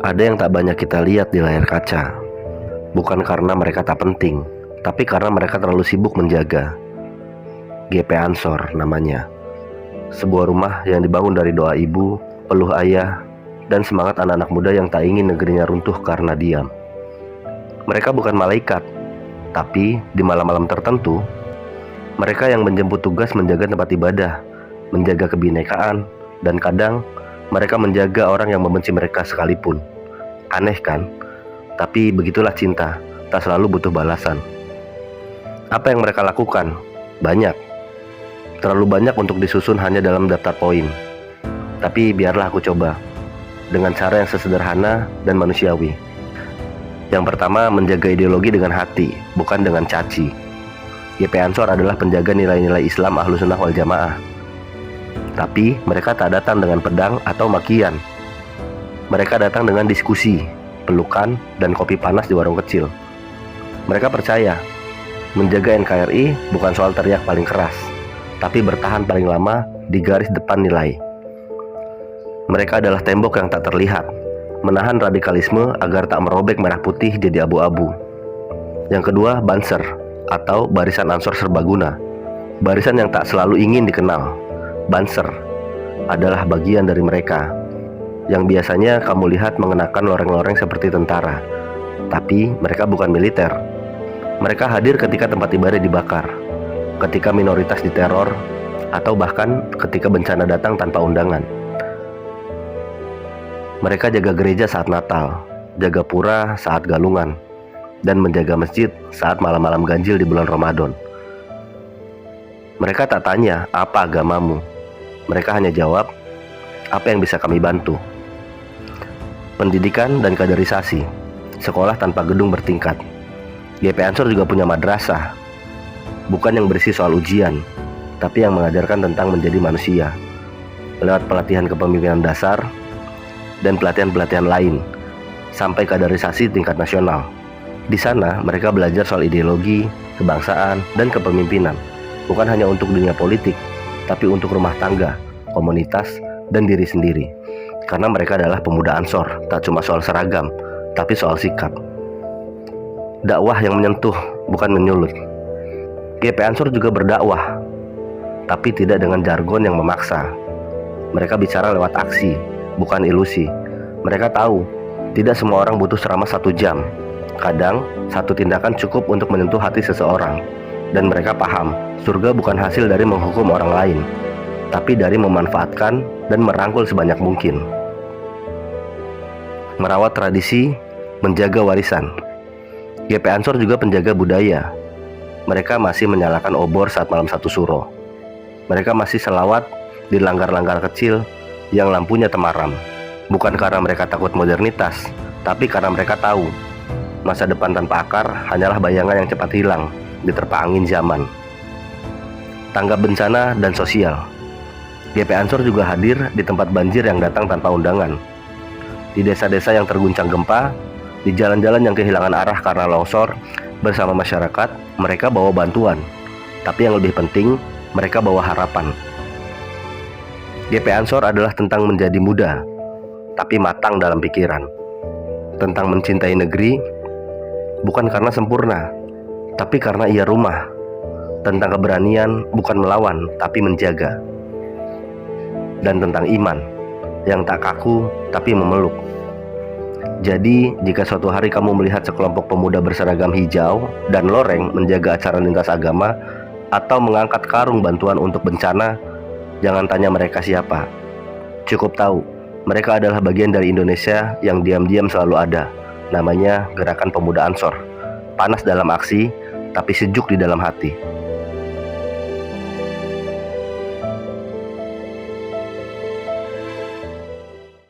Ada yang tak banyak kita lihat di layar kaca. Bukan karena mereka tak penting, tapi karena mereka terlalu sibuk menjaga. GP Ansor namanya. Sebuah rumah yang dibangun dari doa ibu, peluh ayah, dan semangat anak-anak muda yang tak ingin negerinya runtuh karena diam. Mereka bukan malaikat, tapi di malam-malam tertentu, mereka yang menjemput tugas menjaga tempat ibadah, menjaga kebinekaan, dan kadang mereka menjaga orang yang membenci mereka sekalipun. Aneh kan? Tapi begitulah cinta, tak selalu butuh balasan. Apa yang mereka lakukan? Banyak. Terlalu banyak untuk disusun hanya dalam daftar poin. Tapi biarlah aku coba, dengan cara yang sesederhana dan manusiawi. Yang pertama, menjaga ideologi dengan hati, bukan dengan caci. GP Ansor adalah penjaga nilai-nilai Islam Ahlus Sunnah wal Jamaah. Tapi mereka tak datang dengan pedang atau makian. Mereka datang dengan diskusi, pelukan, dan kopi panas di warung kecil. Mereka percaya, menjaga NKRI bukan soal teriak paling keras, tapi bertahan paling lama di garis depan nilai. Mereka adalah tembok yang tak terlihat, menahan radikalisme agar tak merobek merah putih jadi abu-abu. Yang kedua, Banser, atau Barisan Ansor Serbaguna. Barisan yang tak selalu ingin dikenal. Banser adalah bagian dari mereka yang biasanya kamu lihat mengenakan loreng-loreng seperti tentara. Tapi mereka bukan militer. Mereka hadir ketika tempat ibadah dibakar, ketika minoritas diteror, atau bahkan ketika bencana datang tanpa undangan. Mereka jaga gereja saat Natal, jaga pura saat galungan, dan menjaga masjid saat malam-malam ganjil di bulan Ramadan. Mereka tak tanya apa agamamu. Mereka hanya jawab, apa yang bisa kami bantu? Pendidikan dan kaderisasi, sekolah tanpa gedung bertingkat. GP Ansor juga punya madrasah, bukan yang berisi soal ujian, tapi yang mengajarkan tentang menjadi manusia, lewat pelatihan kepemimpinan dasar dan pelatihan-pelatihan lain, sampai kaderisasi tingkat nasional. Di sana mereka belajar soal ideologi, kebangsaan, dan kepemimpinan, bukan hanya untuk dunia politik, tapi untuk rumah tangga, komunitas, dan diri sendiri. Karena mereka adalah pemuda Ansor, tak cuma soal seragam, tapi soal sikap. Dakwah yang menyentuh, bukan menyulut. GP Ansor juga berdakwah, tapi tidak dengan jargon yang memaksa. Mereka bicara lewat aksi, bukan ilusi. Mereka tahu, tidak semua orang butuh ceramah 1 jam. Kadang, satu tindakan cukup untuk menyentuh hati seseorang. Dan mereka paham, surga bukan hasil dari menghukum orang lain, tapi dari memanfaatkan dan merangkul sebanyak mungkin. Merawat tradisi, menjaga warisan. GP Ansor juga penjaga budaya. Mereka masih menyalakan obor saat malam 1 suro. Mereka masih selawat di langgar-langgar kecil yang lampunya temaram. Bukan karena mereka takut modernitas, tapi karena mereka tahu masa depan tanpa akar hanyalah bayangan yang cepat hilang diterpa angin zaman. Tanggap bencana dan sosial. GP Ansor juga hadir di tempat banjir yang datang tanpa undangan, di desa-desa yang terguncang gempa, di jalan-jalan yang kehilangan arah karena longsor. Bersama masyarakat, mereka bawa bantuan, tapi yang lebih penting, mereka bawa harapan. GP Ansor adalah tentang menjadi muda, tapi matang dalam pikiran. Tentang mencintai negeri, bukan karena sempurna, tapi karena ia rumah. Tentang keberanian, bukan melawan, tapi menjaga. Dan tentang iman, yang tak kaku, tapi memeluk. Jadi, jika suatu hari kamu melihat sekelompok pemuda berseragam hijau dan loreng menjaga acara lintas agama, atau mengangkat karung bantuan untuk bencana, jangan tanya mereka siapa. Cukup tahu, mereka adalah bagian dari Indonesia yang diam-diam selalu ada. Namanya Gerakan Pemuda Ansor. Panas dalam aksi, tapi sejuk di dalam hati.